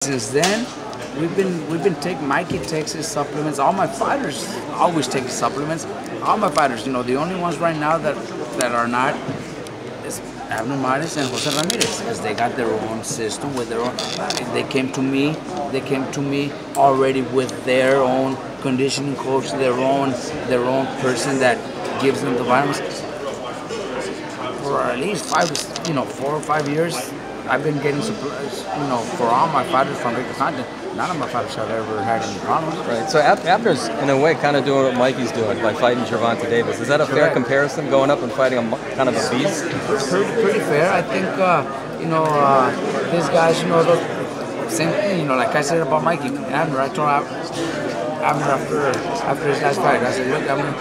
Since then, we've been taking. Mikey takes his supplements. All my fighters always take his supplements. All my fighters, the only ones right now that are not is Abner Mares and Jose Ramirez, because they got their own system with their own. They came to me. They came to me already with their own conditioning coach, their own person that gives them the vitamins. For at least 4 or 5 years, I've been getting supplies, for all my fighters from Rico Content. None of my fighters have ever had any problems. Right. So Abner's, in a way, kind of doing what Mikey's doing by fighting Gervonta Davis. Is that a fair comparison, going up and fighting kind of a beast? Pretty fair. I think, these guys, the same thing, like I said about Mikey. Abner, I told Abner after his last fight, I said, look, Abner,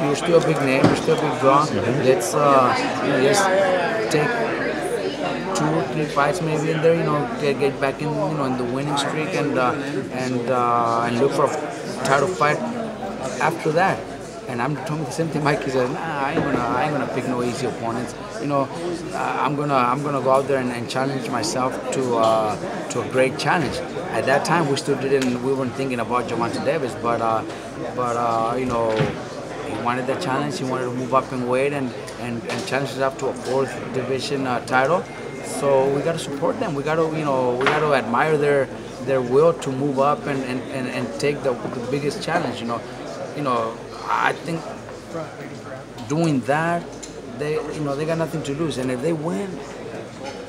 you're still a big name, you're still a big draw. Let's take 2 or 3 fights maybe in there, get back in, in the winning streak and look for a title fight after that. And I'm told me the same thing. Mikey said, nah, I ain't gonna pick no easy opponents. I'm gonna go out there and challenge myself to a great challenge. At that time, we weren't thinking about Gervonta Davis, but he wanted that challenge. He wanted to move up in weight and challenge himself to a 4th division title. So we got to support them. We got to admire their will to move up and take the biggest challenge. I think doing that, they got nothing to lose, and if they win,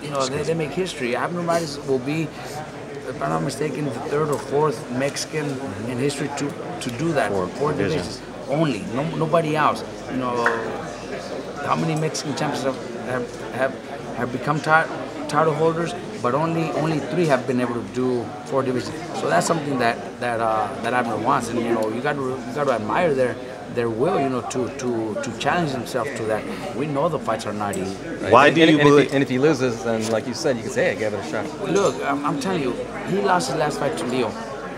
they make history. Abner Mares will be, if I'm not mistaken, the 3rd or 4th Mexican in history to do that. 4 divisions only, nobody else. How many Mexican champions have become title holders, but only 3 have been able to do 4 divisions. So that's something that Abner wants, and you got to admire their will, to challenge themselves to that. We know the fights are not easy. Right. Why do you believe? And if he loses, then like you said, you can say, "Hey, I gave it a shot." Look, I'm telling you, he lost his last fight to Leo,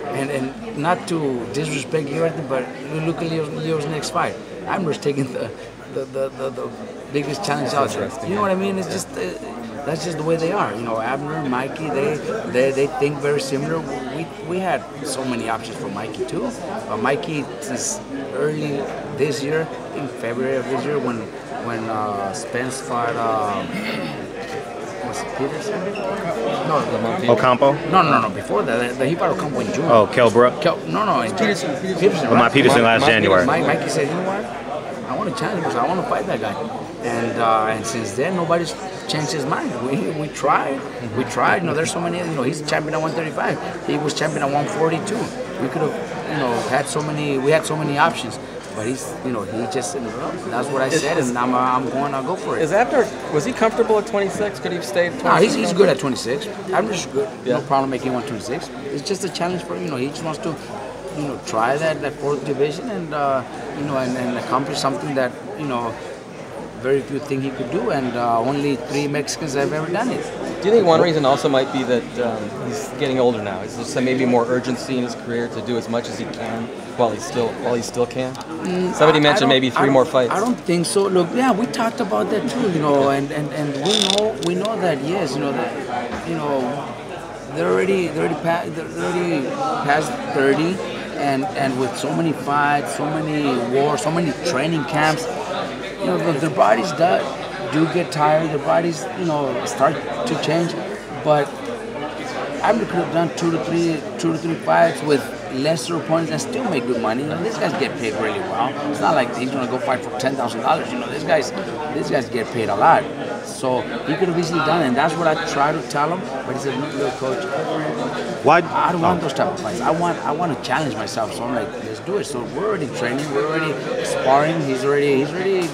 and not to disrespect Leo, but look at Leo's next fight. Abner's taking the biggest challenge out there. You know what I mean? It's just that's just the way they are. Abner and Mikey, they think very similar. We had so many options for Mikey too. Mikey, since early this year, I think February of this year, when Spence fought was it Peterson? No, Ocampo? No. Before that, he fought Ocampo in June. Oh, Kell Brook? No, it's Peterson. Lamont Peterson last January. Mikey said, you know what? I want to challenge because I want to fight that guy. And since then, nobody's changed his mind. We tried. We tried. There's so many. He's champion at 135. He was champion at 142. We could have, had so many. We had so many options. But he just said, well, that's what I said, and I'll go for it. Is Abner, was he comfortable at 26? Could he have stayed at 26? No, he's good at 26. Abner's good. Yeah. No problem making 126. It's just a challenge for him. He just wants to, try that 4th division and and accomplish something that very few think he could do, and only 3 Mexicans have ever done it. Do you think one reason also might be that he's getting older now? Is there maybe more urgency in his career to do as much as he can while he still can? Somebody mentioned maybe 3 more fights. I don't think so. Look, yeah, we talked about that too, and we know that yes, they're already past 30, and with so many fights, so many wars, so many training camps, their bodies do get tired. Their bodies, start to change. But Abner could have done 2 to 3 fights with lesser opponents and still make good money. These guys get paid really well. It's not like he's gonna go fight for $10,000. These guys get paid a lot. So he could have easily done it, and that's what I try to tell him. But he said, "Look, coach, I don't want those type of fights. I want to challenge myself." So I'm like, "Let's do it." So we're already training, we're already sparring. He's already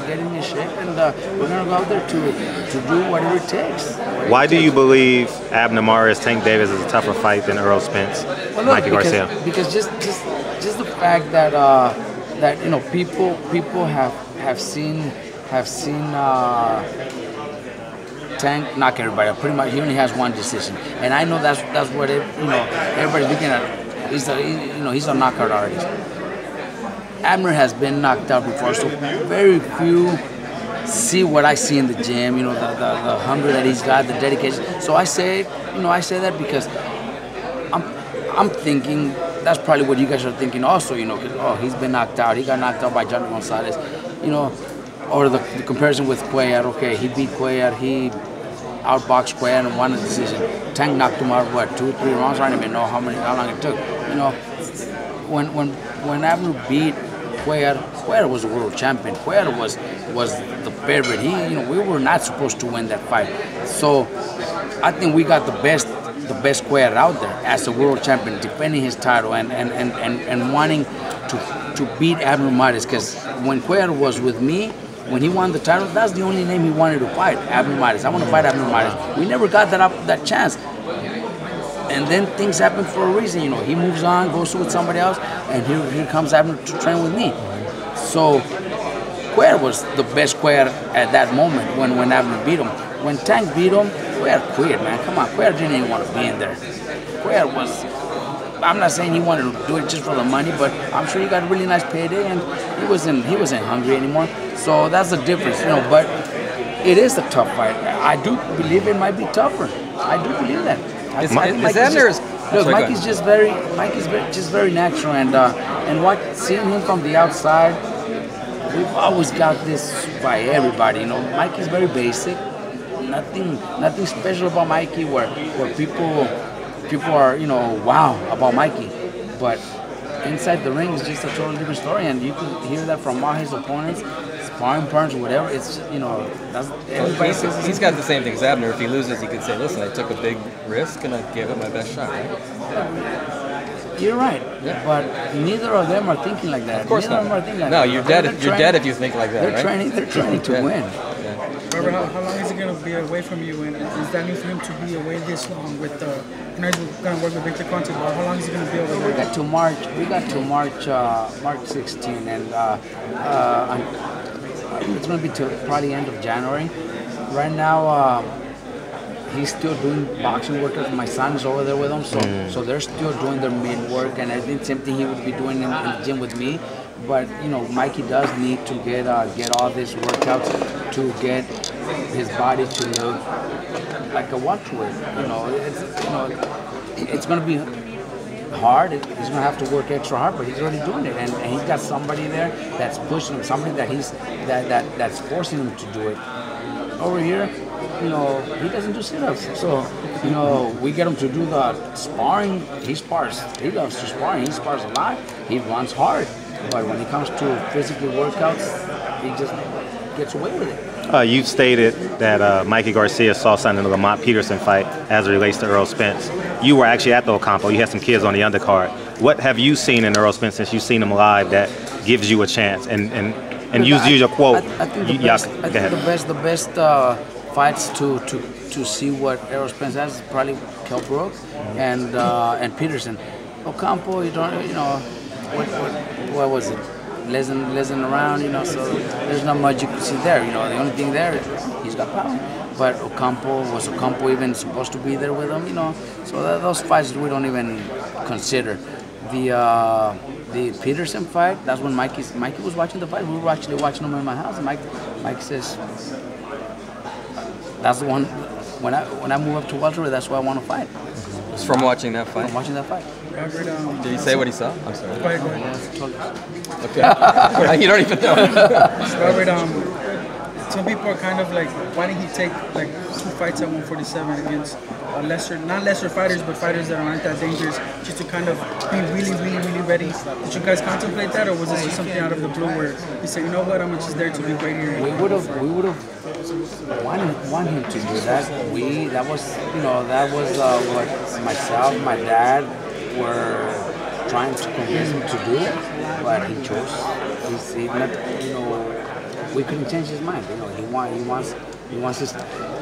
getting in shape, and we're gonna go out there to do whatever it takes. Why do you believe Abner Mares, Tank Davis is a tougher fight than Errol Spence, Mikey Garcia? Because just the fact that people have seen Tank knock everybody. Pretty much, he only has 1 decision, and I know that's what everybody's looking at. He's a knockout artist. Abner has been knocked out before, so very few see what I see in the gym, the hunger that he's got, the dedication. So I say that because I'm thinking that's probably what you guys are thinking also, because he's been knocked out. He got knocked out by Johnny Gonzalez, or the comparison with Cuellar. Okay, he beat Cuellar, he outboxed Cuellar and won the decision. Tank knocked him out, 2-3 rounds? I don't even know how long it took. When Abner beat Cuellar was a world champion. Cuellar was the favorite. We were not supposed to win that fight. So I think we got the best Cuellar out there as a world champion, defending his title and wanting to beat Abner Mares. Because when Cuellar was with me, when he won the title, that's the only name he wanted to fight, Abner Mares. I want to fight Abner Mares. We never got that chance. And then things happen for a reason, He moves on, goes with somebody else, and here comes Abner to train with me. So Cuellar was the best Cuellar at that moment when Abner beat him. When Tank beat him, Cuellar quit, man. Come on, Cuellar didn't even want to be in there. Cuellar was, I'm not saying he wanted to do it just for the money, but I'm sure he got a really nice payday, and he wasn't hungry anymore. So that's the difference, But it is a tough fight. I do believe it might be tougher. I do believe that. Mikey's just very natural, and seeing him from the outside, we've always got this by everybody. Mikey's very basic. Nothing special about Mikey. Where people are wow about Mikey, but inside the ring is just a totally different story, and you can hear that from all his opponents. Sparring partners, whatever, it's, that's everybody says. He's got the same thing as Abner. If he loses, he could say, listen, I took a big risk and I gave it my best shot, right? You're right, but neither of them are thinking like that. Of course neither not. Of them are thinking like no, that. You're dead if you think like that, They're training to win. Robert, how long is he going to be away from you, and is that new for him to be away this long with I know he's going to work with Victor Conte, but how long is he going to be away? We got to March 16, and it's going to be till probably end of January. Right now, he's still doing boxing workouts. My son's over there with him, so they're still doing their main work, and I think same thing he would be doing in the gym with me. But Mikey does need to get all these workouts to get his body to look like a welterweight. It's going to be hard. He's going to have to work extra hard, but he's already doing it, and he's got somebody there that's pushing him, somebody that's forcing him to do it. Over here, he doesn't do sit-ups, so we get him to do the sparring. He spars. He loves to spar. He spars a lot. He runs hard, but when it comes to physical workouts, he just gets away with it. You've stated that Mikey Garcia saw something in the Lamont Peterson fight as it relates to Earl Spence. You were actually at the Ocampo. You had some kids on the undercard. What have you seen in Earl Spence since you've seen him live that gives you a chance? And use your quote. I think the best fights to see what Errol Spence has is probably Kell Brook and Peterson. Ocampo, what was it? Less than around, so there's not much you can see there. The only thing there is he's got power. But was Ocampo even supposed to be there with him? So those fights we don't even consider. The Peterson fight, that's when Mikey was watching the fight. We were actually watching him in my house. And Mike says, that's the one. When I move up to welterweight, that's why I want to fight. It's from watching that fight. From watching that fight. Robert, did he say what he saw? I'm sorry. Go ahead. Okay. You don't even know. Robert, some people are kind of like, why didn't he take like 2 fights at 147 against not lesser fighters, but fighters that aren't that dangerous, just to kind of be really, really, really ready? Did you guys contemplate that, or was this just something out of the blue where you said, you know what, I'm just there to be great here? We would have wanted him to do that. That was what myself, my dad were trying to convince him to do, but he chose. We couldn't change his mind. He wants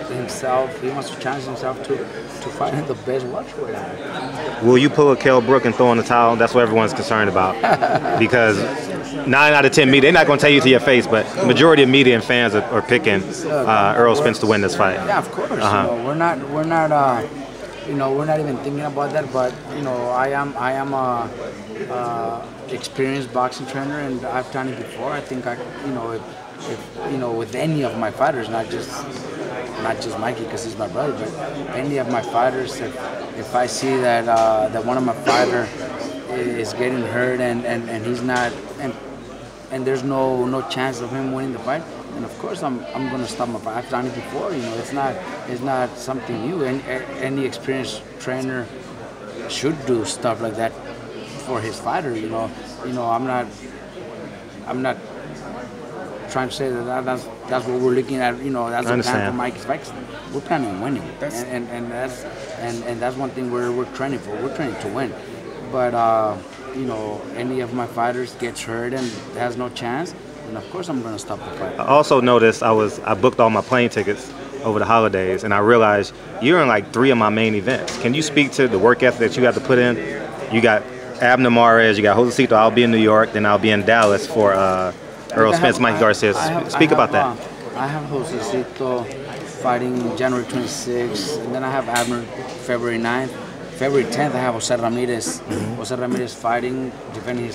himself. He wants to challenge himself to fight the best welterweight. Will you pull a Kell Brook and throw in the towel? That's what everyone's concerned about. Because 9 out of 10 media, they're not going to tell you to your face, but the majority of media and fans are picking Earl Spence to win this fight. Yeah, of course. We're not even thinking about that. But I am a experienced boxing trainer, and I've done it before. I think with any of my fighters, not just Mikey because he's my brother, but any of my fighters, if I see that that one of my fighters is getting hurt and he's not and there's no chance of him winning the fight, and of course I'm gonna stop my fight. I've done it before, it's not something new. Any experienced trainer should do stuff like that for his fighter. I'm not trying to say that's what we're looking at. That's the plan for Mike's fights. We're planning on winning, and that's one thing we're training for. We're training to win, but any of my fighters gets hurt and has no chance, and of course I'm going to stop the fight. I also noticed I booked all my plane tickets over the holidays, and I realized you're in like 3 of my main events. Can you speak to the work ethic that you have to put in? You got Abner Mares, you got Josecito. I'll be in New York, then I'll be in Dallas for Errol Spence, Mikey Garcia. Speak about that. I have Josecito fighting January 26th, and then I have Abner February 9th. February 10th, I have Jose Ramirez. Jose Ramirez fighting, defending his